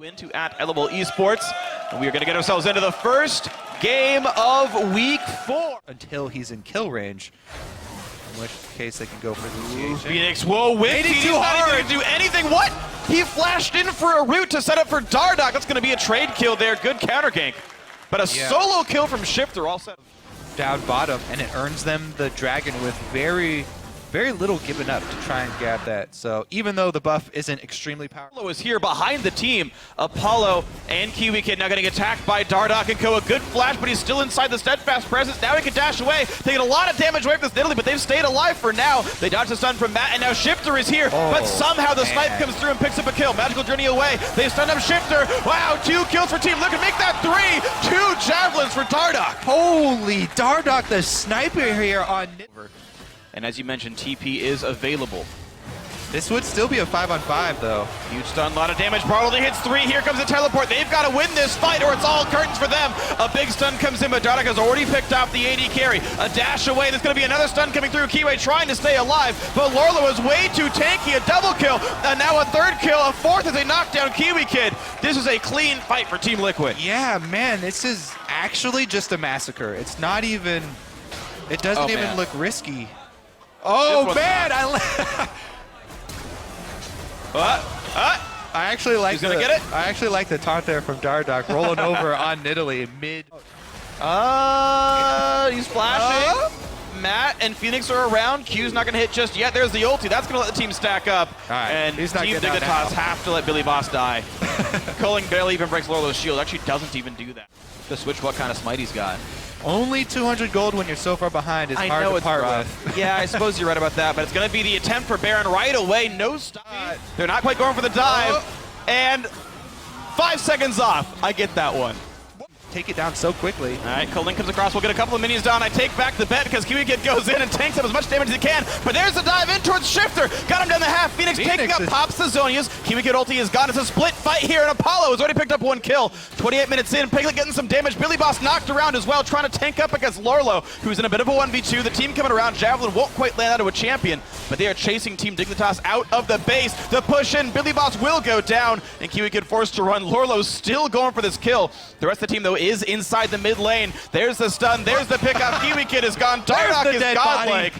Into at LCS Esports, and we are going to get ourselves into the first game of week 4 until he's in kill range, in which case they can go for the initiation. Phoenix, whoa, with He's too hard to do anything. What? He flashed in for a route to set up for Dardoch. That's going to be a trade kill there. Good counter gank, but a solo kill from Shifter all set. Down bottom, and it earns them the dragon with very little given up to try and grab that. So even though the buff isn't extremely powerful. Apollo is here behind the team. Apollo and Kiwi Kid now getting attacked by Dardoch and Co. A good flash, but he's still inside the steadfast presence. Now he can dash away. They get a lot of damage away from this Italy, but they've stayed alive for now. They dodge the stun from Matt, and now Shifter is here. But somehow the snipe comes through and picks up a kill. Magical Journey away. They stun up Shifter. Wow, 2 kills for team. Look at make that 3. 2 javelins for Dardoch. Holy, Dardoch the sniper here on. And as you mentioned, TP is available. This would still be a 5-on-5 though. Huge stun, a lot of damage. Bartley hits 3. Here comes the teleport. They've got to win this fight or it's all curtains for them. A big stun comes in, but Dardoch has already picked off the AD carry. A dash away. There's going to be another stun coming through. Kiwi trying to stay alive, but Lorlo is way too tanky. A double kill, and now a 3rd kill. A 4th is a knockdown Kiwi Kid. This is a clean fight for Team Liquid. Yeah, man, this is actually just a massacre. It's not even, it doesn't even look risky. Oh man, I actually like I actually like the taunt there from Dardoch rolling over on Nidalee mid. He's flashing. Matt and Phoenix are around. Q's not going to hit just yet. There's the ulti. That's going to let the team stack up. And Team Dignitas have to let Billy Boss die. Culling barely even breaks Lorlo's shield. Actually doesn't even do that. To switch what kind of smite he's got. Only 200 gold when you're so far behind is hard to part with. Yeah, I suppose you're right about that, but it's going to be the attempt for Baron right away. No stop. They're not quite going for the dive. And 5 seconds off. I get that one. Take it down so quickly. All right, Colin comes across. We'll get a couple of minions down. I take back the bet because Kiwi Kid goes in and tanks up as much damage as he can. But there's the dive in towards Shifter. Got him down the half. Phoenix taking up, pops the Zonias. Kiwi Kid ulti is gone. It's a split fight here, and Apollo has already picked up 1 kill. 28 minutes in. Piglet getting some damage. Billy Boss knocked around as well, trying to tank up against Lorlo, who's in a bit of a 1v2. The team coming around. Javelin won't quite land out of a champion, but they are chasing Team Dignitas out of the base. The push in. Billy Boss will go down, and Kiwi Kid forced to run. Lorlo's still going for this kill. The rest of the team, though, is inside the mid lane. There's the stun. There's the pickup. Kiwi Kid is gone. Dardoch is godlike.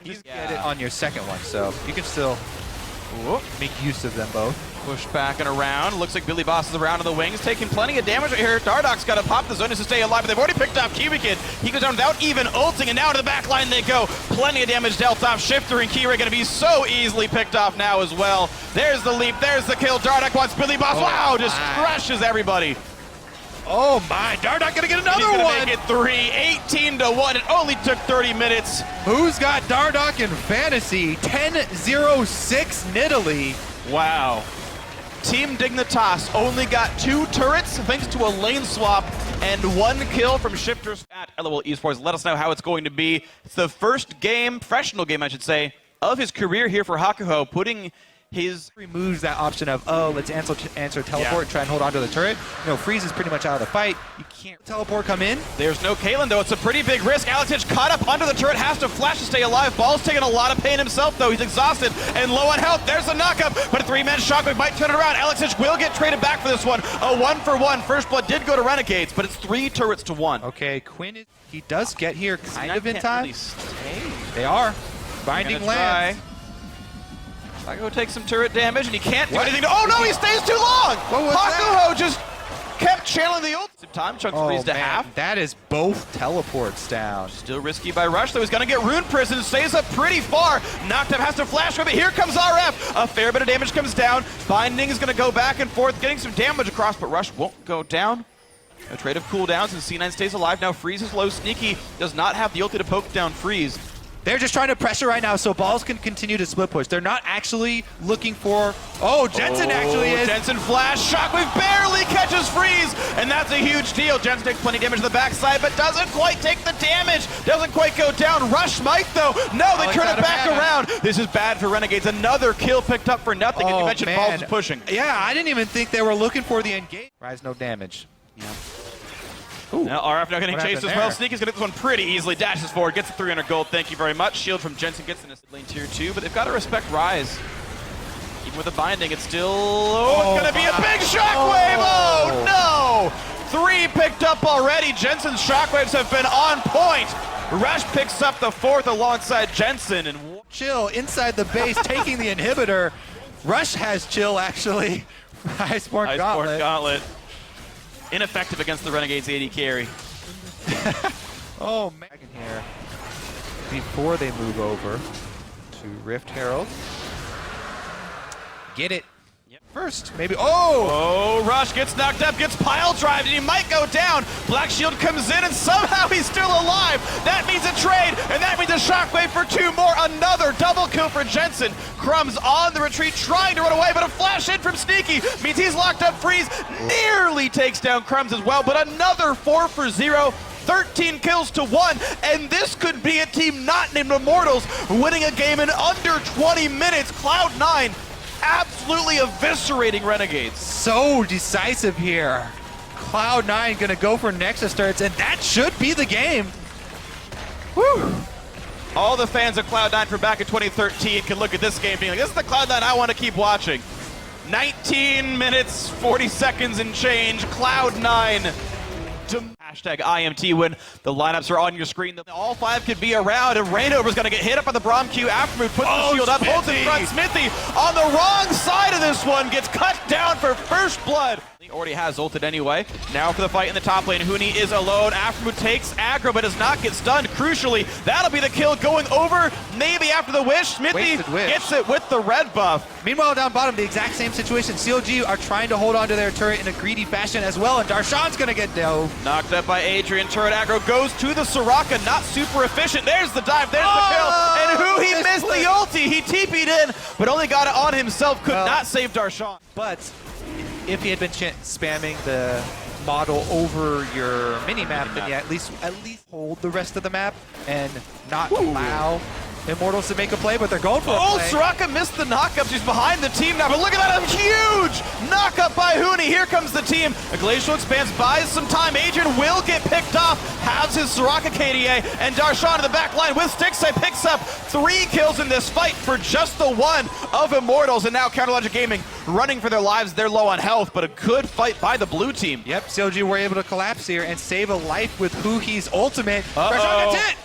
You get it on your second one, so you can still make use of them both. Push back and around. Looks like Billy Boss is around in the wings, taking plenty of damage right here. Dardoch's got to pop the zone to stay alive, but they've already picked off Kiwi Kid. He goes down without even ulting, and now to the back line they go. Plenty of damage dealt off. Shifter and Kiwi going to be so easily picked off now as well. There's the leap. There's the kill. Dardoch wants Billy Boss. Wow, just crushes everybody. Oh my, Dardoch gonna get another one! He's gonna make it 3, 18-1. It only took 30 minutes. Who's got Dardoch in fantasy? 10-0-6 Nidalee. Wow. Team Dignitas only got 2 turrets thanks to a lane swap and 1 kill from Shifters at LCS Esports. Let us know how it's going to be. It's the first game, professional game I should say, of his career here for Hakuho, putting his removes that option of, oh, let's answer teleport and try and hold on to the turret. You know, Freeze is pretty much out of the fight. You can't teleport come in. There's no Caitlyn, though. It's a pretty big risk. Alex caught up under the turret, has to flash to stay alive. Ball's taking a lot of pain himself, though. He's exhausted and low on health. There's the knockup, but a 3-man shockwave might turn it around. Alex will get traded back for this one. A 1-for-1. First blood did go to Renegades, but it's 3 turrets to 1. Okay, Quinn, he does get here kind of in time. Really they are. Binding lands. I go take some turret damage, and he can't do anything. Oh no, he stays too long! Hakuho just kept channeling the ult. Time chunks freeze to half. That is both teleports down. Still risky by Rush, though. He's going to get Rune Prison. Stays up pretty far. Knocked up, has to flash with it. Here comes RF. A fair bit of damage comes down. Binding is going to go back and forth, getting some damage across, but Rush won't go down. A trade of cooldowns, and C9 stays alive. Now Freeze is low. Sneaky does not have the ulti to poke down Freeze. They're just trying to pressure right now so balls can continue to split push. They're not actually looking for... Oh, Jensen actually is. Jensen flash. Shockwave barely catches Freeze, and that's a huge deal. Jensen takes plenty of damage to the backside, but doesn't quite take the damage. Doesn't quite go down. Rush might, though. No, they turn it back around. This is bad for Renegades. Another kill picked up for nothing, and you mentioned balls pushing. Yeah, I didn't even think they were looking for the engage. Rise no damage. Yeah. Ooh. Now RF now getting chased as well. Sneaky's gonna get this one pretty easily. Dashes forward, gets the 300 gold. Thank you very much. Shield from Jensen gets in this lane tier 2, but they've got to respect Rise. Even with the binding, it's still... Oh, it's going to be a big shockwave! Oh, no! 3 picked up already. Jensen's shockwaves have been on point. Rush picks up the 4th alongside Jensen. And Chill inside the base, taking the inhibitor. Rush has Chill, actually. Iceborne Gauntlet. Ineffective against the Renegades AD carry. Oh, man. Here before they move over to Rift Herald. Get it. Yep. First, maybe. Oh, Rush gets knocked up, gets pile drived, and he might go down. Black Shield comes in, and somehow he's still alive. That means a trade, and that means a shockwave for 2 more. Another double kill for Jensen. Crumbs on the retreat, trying to run away, but a flash in from Sneaky means he's locked up. Freeze nearly takes down Crumbs as well, but another 4 for 0. 13 kills to 1, and this could be a team not named Immortals winning a game in under 20 minutes. Cloud9 absolutely eviscerating Renegades. So decisive here. Cloud9 gonna go for Nexus starts, and that should be the game. Whew. All the fans of Cloud9 from back in 2013 can look at this game being like, this is the Cloud9 I want to keep watching. 19 minutes, 40 seconds and change. Cloud9. Hashtag IMT win. The lineups are on your screen. All 5 could be around, and Rainover's going to get hit up on the Braum Q. Aftermove puts the shield up, holds in front. Smithy on the wrong side of this one gets cut down for first blood. He already has ulted anyway. Now for the fight in the top lane. Huni is alone. Aftermove takes aggro, but does not get stunned. Crucially, that'll be the kill going over. Maybe after the wish. Smithy gets it with the red buff. Meanwhile, down bottom, the exact same situation. CLG are trying to hold on to their turret in a greedy fashion as well, and Darshan's going to get dove. Knocked up by Adrian. Turret aggro goes to the Soraka. Not super efficient. There's the dive. There's the kill. And who he missed the ulti. He TP'd in, but only got it on himself. Could not save Darshan. But if he had been spamming the model over your mini-map, then yeah, at least hold the rest of the map and not allow Immortals to make a play, but they're going for a play. Soraka missed the knockup. She's behind the team now, but look at that, a huge knockup by Huni. Here comes the team. A Glacial Expanse buys some time. Adrian will get picked off, has his Soraka KDA, and Darshan in the back line with Stixay picks up 3 kills in this fight for just the 1 of Immortals, and now Counterlogic Gaming running for their lives. They're low on health, but a good fight by the blue team. Yep, CLG were able to collapse here and save a life with Huhi's ultimate. Darshan gets hit!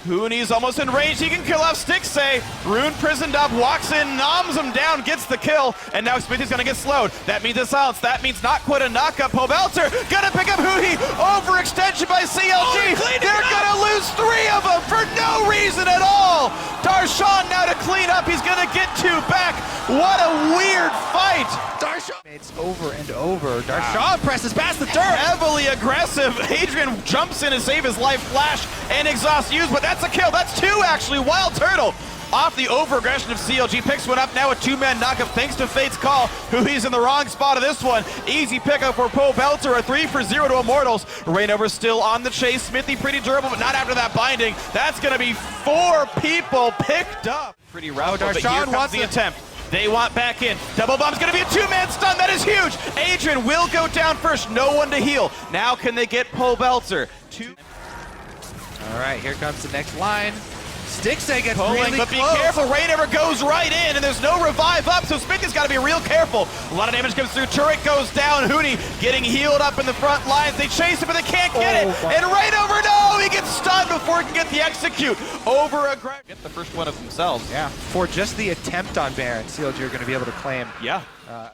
Huni's almost in range. He can kill off Stixay. Rune prisoned up, walks in, noms him down, gets the kill, and now Smithy's gonna get slowed. That means a silence. That means not quite a knockup. Pobelter gonna pick up Huni. Overextension by CLG. They're gonna lose 3 of them for no reason at all. Darshan now to clean up. He's gonna get 2 back. What a weird fight. Darshan it's over and over. Darshan presses past the turret. Heavily aggressive. Adrian jumps in to save his life. Flash and exhaust used, but that's a kill. That's 2 actually. Wild Turtle off the over-aggression of CLG. Picks one up now, a 2-man knockup thanks to Fate's call. He's in the wrong spot of this one. Easy pickup for Pobelter, a 3 for 0 to Immortals. Rainover still on the chase. Smithy pretty durable, but not after that binding. That's going to be 4 people picked up. Pretty route, but here comes the attempt. They want back in. Double bomb's gonna be a 2-man stun. That is huge. Adrian will go down first. No one to heal. Now can they get Pobelter? 2. All right, here comes the next line. Stixay gets pulling, really but close. Be careful. Rainover goes right in, and there's no revive up, so Smithy's got to be real careful. A lot of damage comes through. Turret goes down. Huni getting healed up in the front lines. They chase him, but they can't get it. And Rainover, no! He gets stunned before he can get the execute. Over-aggressive. Get the first one of themselves. Yeah, for just the attempt on Baron, CLG are going to be able to claim. Yeah.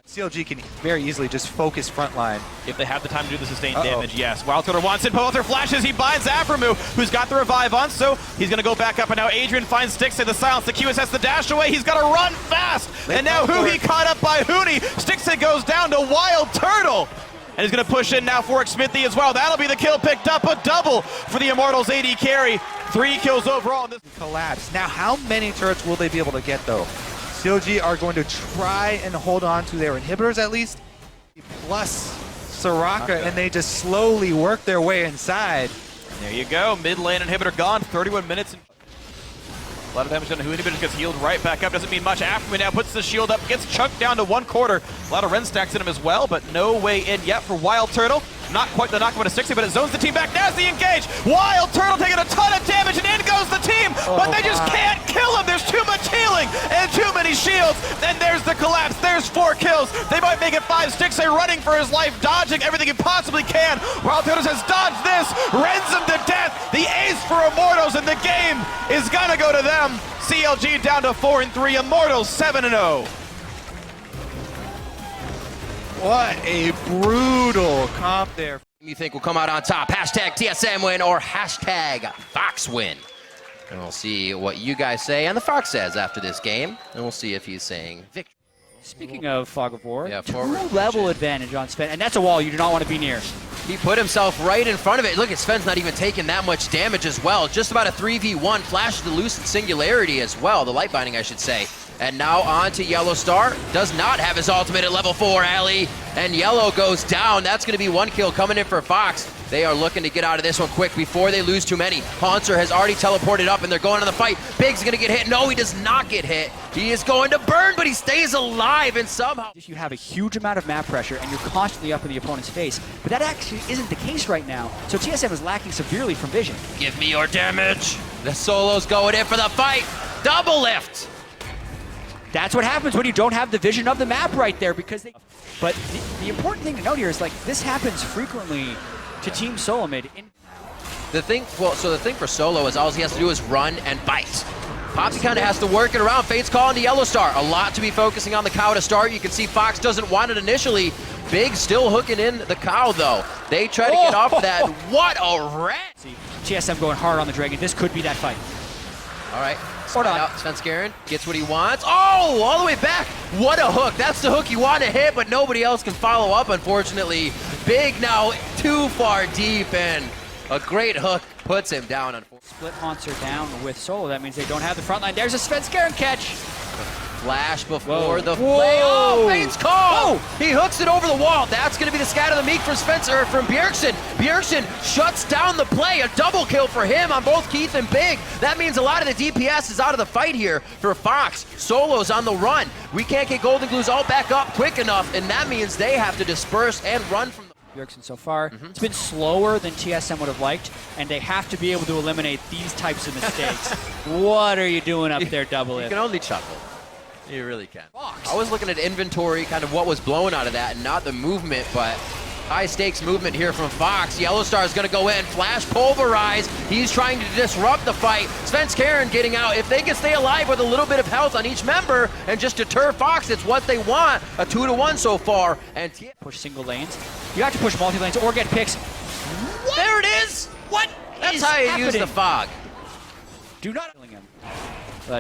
CLG can very easily just focus frontline. If they have the time to do the sustained damage, yes. Wild Turtle wants it. Pobelter flashes. He binds Aframu, who's got the revive on, so he's going to go back up. And now Adrian finds Stixay the silence. The QS has the dash away. He's got to run fast. And now Huni caught up by Huni. Stixay goes down to Wild Turtle. And he's going to push in now for Smithy as well. That'll be the kill picked up. A double for the Immortals AD carry. 3 kills overall in this collapse. Now, how many turrets will they be able to get, though? CLG are going to try and hold on to their inhibitors at least, plus Soraka, and they just slowly work their way inside. There you go, mid lane inhibitor gone, 31 minutes. A lot of damage on Huni, inhibitor gets healed right back up, doesn't mean much. Afterman now puts the shield up, gets chunked down to 1/4. A lot of Ren stacks in him as well, but no way in yet for Wild Turtle. Not quite the knockdown to 60, but it zones the team back. There's the engage. Wild Turtle taking a ton of damage, and in goes the team. But they just can't kill him. There's too much healing and too many shields. And there's the collapse. There's 4 kills. They might make it 5. Stixxay running for his life, dodging everything he possibly can. Wild Turtle has dodged this, rends him to death. The ace for Immortals, and the game is gonna go to them. CLG down to 4-3. Immortals 7-0. What a brutal comp there. You think will come out on top? Hashtag TSM win or hashtag Fox win. And we'll see what you guys say and the Fox says after this game. And we'll see if he's saying victory. Speaking of Fog of War, Yeah, 2-level advantage on Sven, and that's a wall you do not want to be near. He put himself right in front of it. Look at Sven's not even taking that much damage as well. Just about a 3v1. Flashes the Lucid Singularity as well. The Light Binding, I should say. And now on to Yellow Star. Does not have his ultimate at level 4, Ali. And Yellow goes down. That's going to be 1 kill coming in for Fox. They are looking to get out of this one quick before they lose too many. Haunter has already teleported up, and they're going on the fight. Big's going to get hit. No, he does not get hit. He is going to burn, but he stays alive, and somehow... If you have a huge amount of map pressure and you're constantly up in the opponent's face, but that actually isn't the case right now. So TSM is lacking severely from vision. Give me your damage. The Solo's going in for the fight. Double lift. That's what happens when you don't have the vision of the map right there, because they... But the important thing to note here is, like, this happens frequently to Team Solo mid. The thing for Solo is all he has to do is run and bite. Popsy kind of has to work it around. Fate's calling the Yellow Star. A lot to be focusing on the cow to start. You can see Fox doesn't want it initially. Big still hooking in the cow, though. They try to get off that. What a rat! See, TSM going hard on the Dragon. This could be that fight. All right. Hold on. Svenskeren gets what he wants. Oh, all the way back. What a hook. That's the hook you want to hit, but nobody else can follow up, unfortunately. Big now too far deep, and a great hook puts him down. Split Haunter down with Solo. That means they don't have the front line. There's a Svenskeren catch. Flash before the play. Oh, Fate's call! Whoa. He hooks it over the wall. That's going to be the scat of the meek from Spencer, from Bjergsen. Bjergsen shuts down the play. A double kill for him on both Keith and Big. That means a lot of the DPS is out of the fight here for Fox. Solo's on the run. We can't get Golden Glues all back up quick enough, and that means they have to disperse and run from the... Bjergsen so far. It's been slower than TSM would have liked, and they have to be able to eliminate these types of mistakes. What are you doing up there, Double You It? can only chuckle. You really can. I was looking at inventory, kind of what was blowing out of that, and not the movement, but high stakes movement here from Fox. Yellow Star is going to go in, flash pulverize. He's trying to disrupt the fight. Svenskeren getting out. If they can stay alive with a little bit of health on each member and just deter Fox, it's what they want. A 2-1 so far. And Push single lanes. You have to push multi lanes or get picks. What? There it is. What? That's how you use the fog. Do not killing him.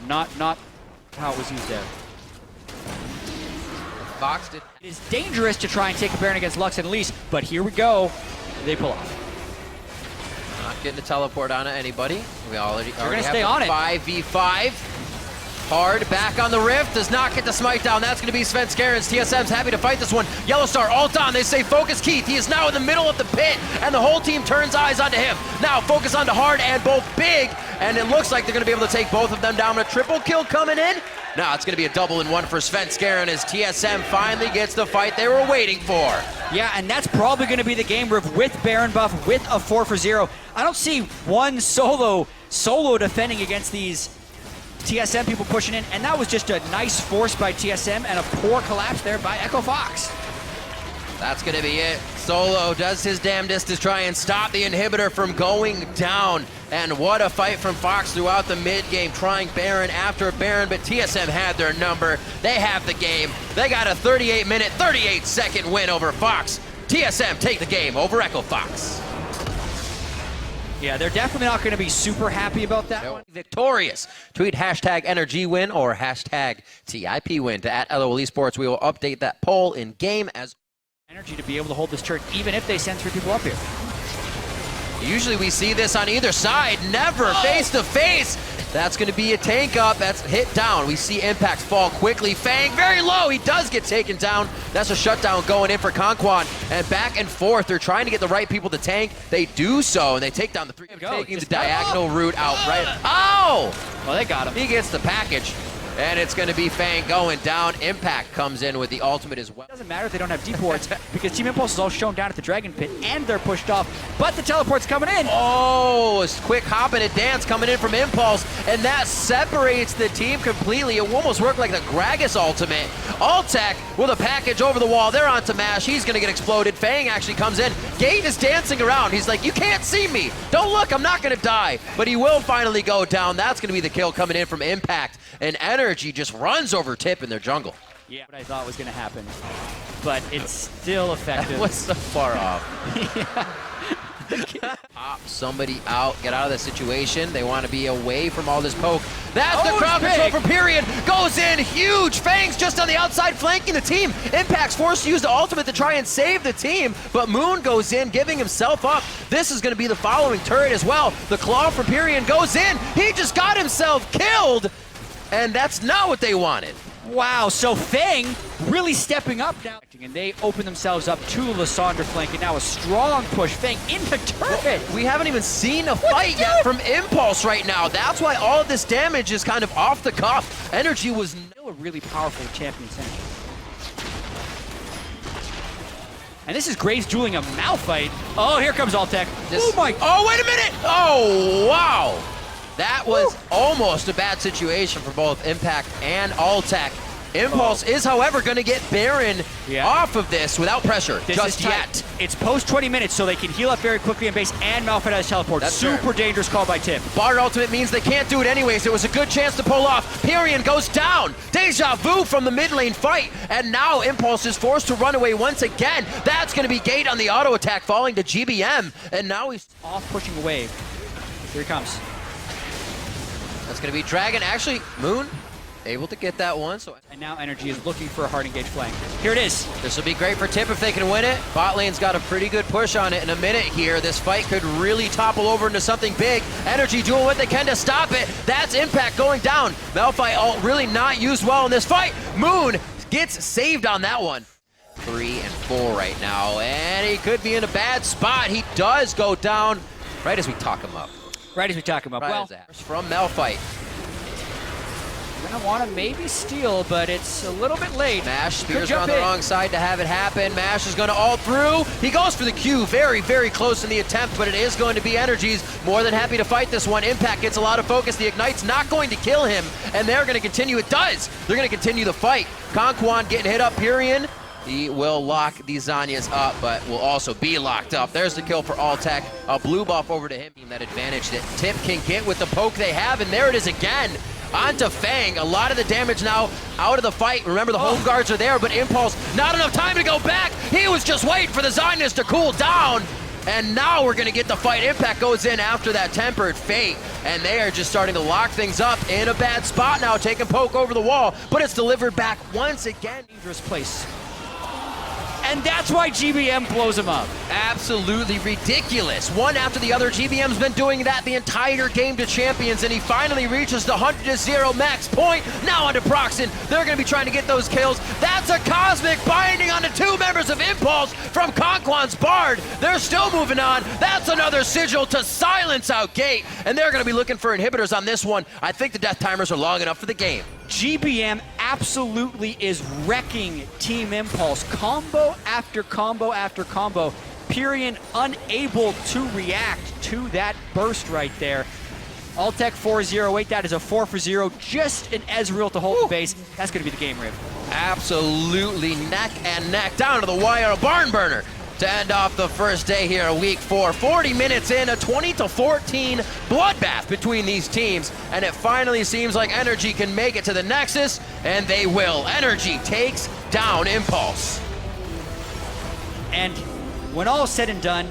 Not how it was used there. Fox did. It is dangerous to try and take a Baron against Lux and Elise, but here we go. They pull off. Not getting a teleport onto anybody. We already gonna have stay on it. 5v5. Hard back on the Rift, does not get the smite down. That's going to be Svenskeren's. TSM's happy to fight this one. Yellow Star ult on. They say focus Keith. He is now in the middle of the pit, and the whole team turns eyes onto him. Now focus onto Hard and both Big, and it looks like they're going to be able to take both of them down. A triple kill coming in. Now it's going to be a 2-1 for Svenskeren as TSM finally gets the fight they were waiting for. Yeah, and that's probably going to be the game with Baron buff, with a 4-for-0. I don't see one solo defending against these TSM people pushing in, and that was just a nice force by TSM and a poor collapse there by Echo Fox. That's going to be it. Solo does his damnedest to try and stop the inhibitor from going down. And what a fight from Fox throughout the mid-game, trying Baron after Baron, but TSM had their number. They have the game. They got a 38-minute, 38-second win over Fox. TSM take the game over Echo Fox. Yeah, they're definitely not going to be super happy about that one. Victorious. Tweet hashtag energy win or hashtag TIP win to @LOL Esports. We will update that poll in game as energy to be able to hold this turret, even if they send 3 people up here. usually we see this on either side. Never face to face. That's going to be a tank up. That's hit down. We see Impact fall quickly. Fang very low. He does get taken down. That's a shutdown going in for Conquan. And back and forth. They're trying to get the right people to tank. They do so, and they take down the 3. Taking the diagonal route out right. Oh! Well, they got him. He gets the package. and it's going to be Fang going down. Impact comes in with the ultimate as well. It doesn't matter if they don't have deep wards because Team Impulse is all shown down at the Dragon Pit and they're pushed off, but the teleport's coming in. Oh, a quick hop and a dance coming in from Impulse, and that separates the team completely. It almost worked like the Gragas ultimate. Altec with a package over the wall. They're on to Mash. He's going to get exploded. Fang actually comes in. Gate is dancing around. He's like, you can't see me. Don't look, I'm not going to die. But he will finally go down. That's going to be the kill coming in from Impact. And Energy just runs over Tip in their jungle. Yeah, what I thought was going to happen, but it's still effective. That was so far off. Pop somebody out, get out of the situation. They want to be away from all this poke. That's the crowd control from Period. Goes in, huge. Fangs just on the outside flanking the team. Impact's forced to use the ultimate to try and save the team, but Moon goes in, giving himself up. This is going to be the following turret as well. The claw from Period goes in. He just got himself killed, and that's not what they wanted. Wow, so Fang really stepping up now. And they open themselves up to Lysandre flanking. Now a strong push. Fang into turret. We haven't even seen a fight yet from Impulse right now. That's why all of this damage is kind of off the cuff. Energy was Still a really powerful champion synergy. And this is Graves dueling a Malphite. Oh, here comes Altec. Oh my. Oh, wait a minute. Oh, wow. That was almost a bad situation for both Impact and Altec. Impulse is, however, going to get Baron off of this without pressure just yet. It's post 20 minutes, so they can heal up very quickly in base, and Malphite has teleport. That's super dangerous call by Tip. Bard ultimate means they can't do it anyways. It was a good chance to pull off. Period goes down. Deja vu from the mid lane fight, and now Impulse is forced to run away once again. That's going to be Gate on the auto attack, falling to GBM, and now he's off pushing a wave. Here he comes. That's going to be Dragon. Actually, Moon able to get that one. And now Energy is looking for a hard engage flank. Here it is. This will be great for Tip if they can win it. Bot lane's got a pretty good push on it in a minute here. This fight could really topple over into something big. Energy doing what they can to stop it. That's Impact going down. Malphite ult really not used well in this fight. Moon gets saved on that one. 3 and 4 right now, and he could be in a bad spot. He does go down right as we talk him up. Right as we talk him up. Right well, from Malphite. Gonna want to maybe steal, but it's a little bit late. Mash spears on the wrong side to have it happen. Mash is going to ult through. He goes for the Q, very, very close in the attempt, but it is going to be Energy's. More than happy to fight this one. Impact gets a lot of focus. The Ignite's not going to kill him, and they're going to continue. It does. They're going to continue the fight. Conquan getting hit up. Period. He will lock these Zanyas up, but will also be locked up. There's the kill for Altec. A blue buff over to him. That advantage that Tip can get with the poke they have, and there it is again. Onto Fang. A lot of the damage now out of the fight. Remember, the home guards are there, but Impulse, not enough time to go back. He was just waiting for the Zanyas to cool down. And now we're going to get the fight. Impact goes in after that Tempered Fate, and they are just starting to lock things up in a bad spot now, taking poke over the wall, but it's delivered back once again. Dangerous place. And that's why GBM blows him up. Absolutely ridiculous. One after the other. GBM's been doing that the entire game to champions, and he finally reaches the 100-0 max point. Now onto Proxen. They're going to be trying to get those kills. That's a Cosmic binding onto 2 members of Impulse from Conquan's Bard. They're still moving on. That's another sigil to silence out Gate, and they're going to be looking for inhibitors on this one. I think the death timers are long enough for the game. GBM absolutely is wrecking Team Impulse. Combo after combo after combo. Period unable to react to that burst right there. Altec 4-0. That is a 4-for-0. Just an Ezreal to hold the base. That's going to be the game, Rip. Absolutely neck and neck. Down to the wire. A barn burner to end off the first day here of week 4. 40 minutes in, a 20-14 bloodbath between these teams, and it finally seems like Energy can make it to the Nexus, and they will. Energy takes down Impulse. And when all is said and done,